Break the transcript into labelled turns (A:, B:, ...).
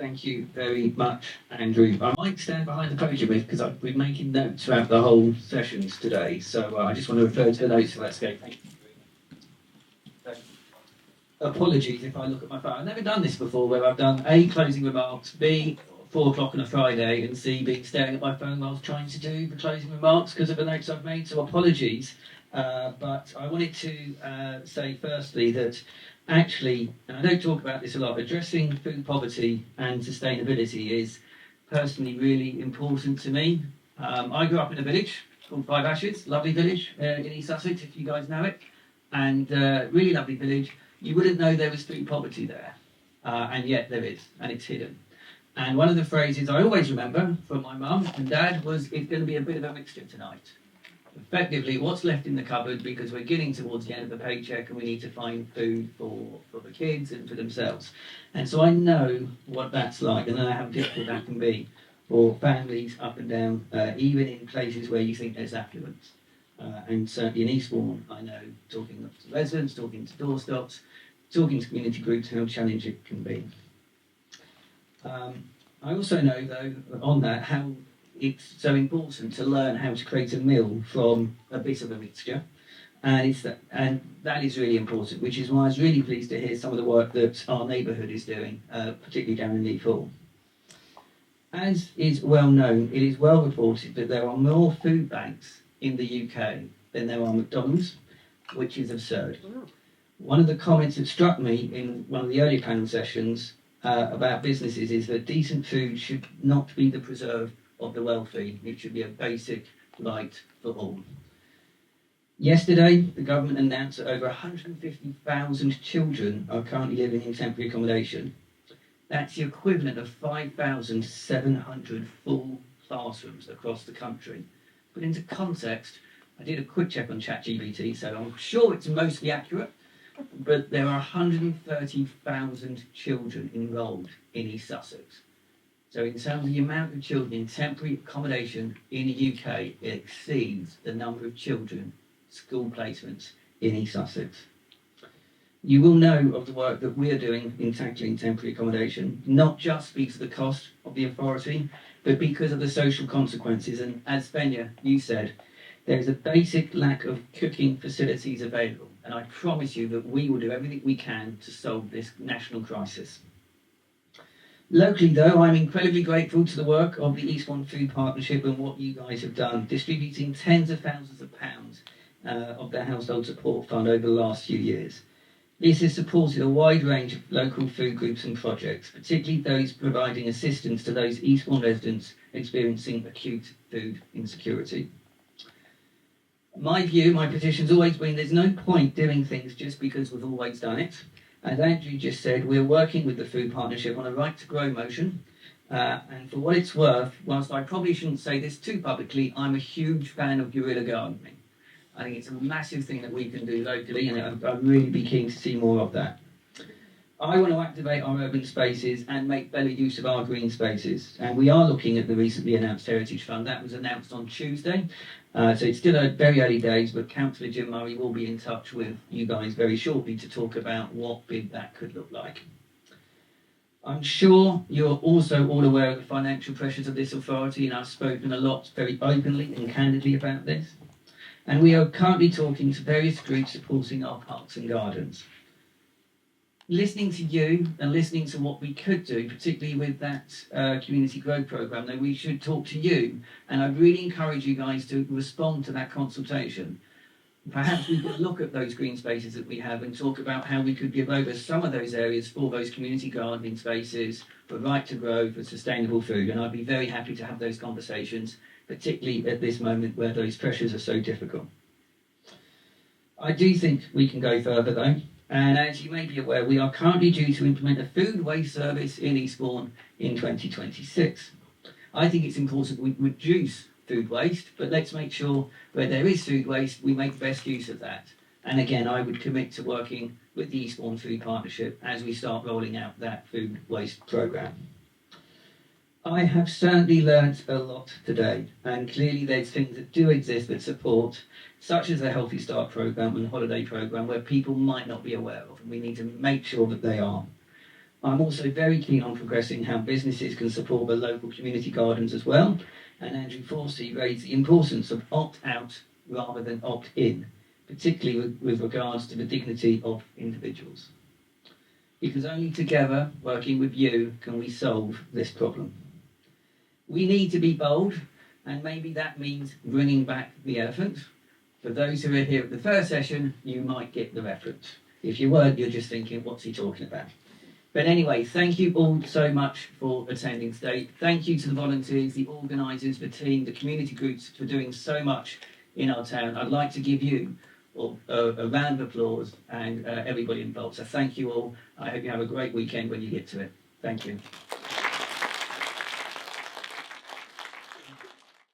A: Thank you very much, Andrew. I might stand behind the podium because I've been making notes throughout the whole sessions today, so I just want to refer to the notes, so let's go. Thank you. Apologies if I look at my phone. I've never done this before, where I've done A, closing remarks, B, 4 o'clock on a Friday, and C, being staring at my phone whilst trying to do the closing remarks because of the notes I've made, so apologies. But I wanted to say firstly that actually, and I don't talk about this a lot, addressing food poverty and sustainability is personally really important to me. I grew up in a village called Five Ashes, lovely village in East Sussex, if you guys know it, and really lovely village. You wouldn't know there was food poverty there, and yet there is, and it's hidden. And one of the phrases I always remember from my mum and dad was, "It's going to be a bit of a mixture tonight." Effectively, what's left in the cupboard because we're getting towards the end of the paycheck and we need to find food for the kids and for themselves. And so I know what that's like, and I know how difficult that can be for families up and down, even in places where you think there's affluence. And certainly in Eastbourne, I know, talking to residents, talking to doorstops, talking to community groups, how challenging it can be. I also know, though, on that, how it's so important to learn how to create a meal from a bit of a mixture, and that is really important, which is why I was really pleased to hear some of the work that our neighbourhood is doing, particularly down in Leaf Hall. As is well known, it is well reported that there are more food banks in the UK than there are McDonald's, which is absurd. One of the comments that struck me in one of the earlier panel sessions about businesses is that decent food should not be the preserve of the wealthy. It should be a basic right for all. Yesterday, the government announced that over 150,000 children are currently living in temporary accommodation. That's the equivalent of 5,700 full classrooms across the country. Put into context, I did a quick check on ChatGPT, so I'm sure it's mostly accurate, but there are 130,000 children enrolled in East Sussex. So in terms of the amount of children in temporary accommodation in the UK, it exceeds the number of children school placements in East Sussex. You will know of the work that we are doing in tackling temporary accommodation, not just because of the cost of the authority, but because of the social consequences. And as Fenya, you said, there is a basic lack of cooking facilities available. And I promise you that we will do everything we can to solve this national crisis. Locally, though, I'm incredibly grateful to the work of the Eastbourne Food Partnership and what you guys have done, distributing tens of thousands of pounds of their household support fund over the last few years. This has supported a wide range of local food groups and projects, particularly those providing assistance to those Eastbourne residents experiencing acute food insecurity. My view, my position's always been there's no point doing things just because we've always done it. As Andrew just said, we're working with the Food Partnership on a right to grow motion. And for what it's worth, whilst I probably shouldn't say this too publicly, I'm a huge fan of guerrilla gardening. I think it's a massive thing that we can do locally, and I'd really be keen to see more of that. I want to activate our urban spaces and make better use of our green spaces. And we are looking at the recently announced Heritage Fund. That was announced on Tuesday. So it's still very early days, but Councillor Jim Murray will be in touch with you guys very shortly to talk about what big that could look like. I'm sure you're also all aware of the financial pressures of this authority, and I've spoken a lot very openly and candidly about this. And we are currently talking to various groups supporting our parks and gardens. Listening to you and listening to what we could do, particularly with that community growth programme, though we should talk to you, and I'd really encourage you guys to respond to that consultation. Perhaps we could look at those green spaces that we have and talk about how we could give over some of those areas for those community gardening spaces, for right to grow, for sustainable food, and I'd be very happy to have those conversations, particularly at this moment where those pressures are so difficult. I do think we can go further though. And as you may be aware, we are currently due to implement a food waste service in Eastbourne in 2026. I think it's important we reduce food waste, but let's make sure where there is food waste, we make the best use of that. And again, I would commit to working with the Eastbourne Food Partnership as we start rolling out that food waste programme. I have certainly learnt a lot today, and clearly there's things that do exist that support, such as the Healthy Start programme and holiday programme, where people might not be aware of, and we need to make sure that they are. I'm also very keen on progressing how businesses can support the local community gardens as well. And Andrew Forsey raised the importance of opt-out rather than opt-in, particularly with regards to the dignity of individuals. Because only together, working with you, can we solve this problem. We need to be bold, and maybe that means bringing back the elephant. For those who are here at the first session, you might get the reference. If you weren't, you're just thinking, what's he talking about? But anyway, thank you all so much for attending today. Thank you to the volunteers, the organisers, the team, the community groups for doing so much in our town. I'd like to give you all a round of applause and everybody involved. So thank you all. I hope you have a great weekend when you get to it. Thank you.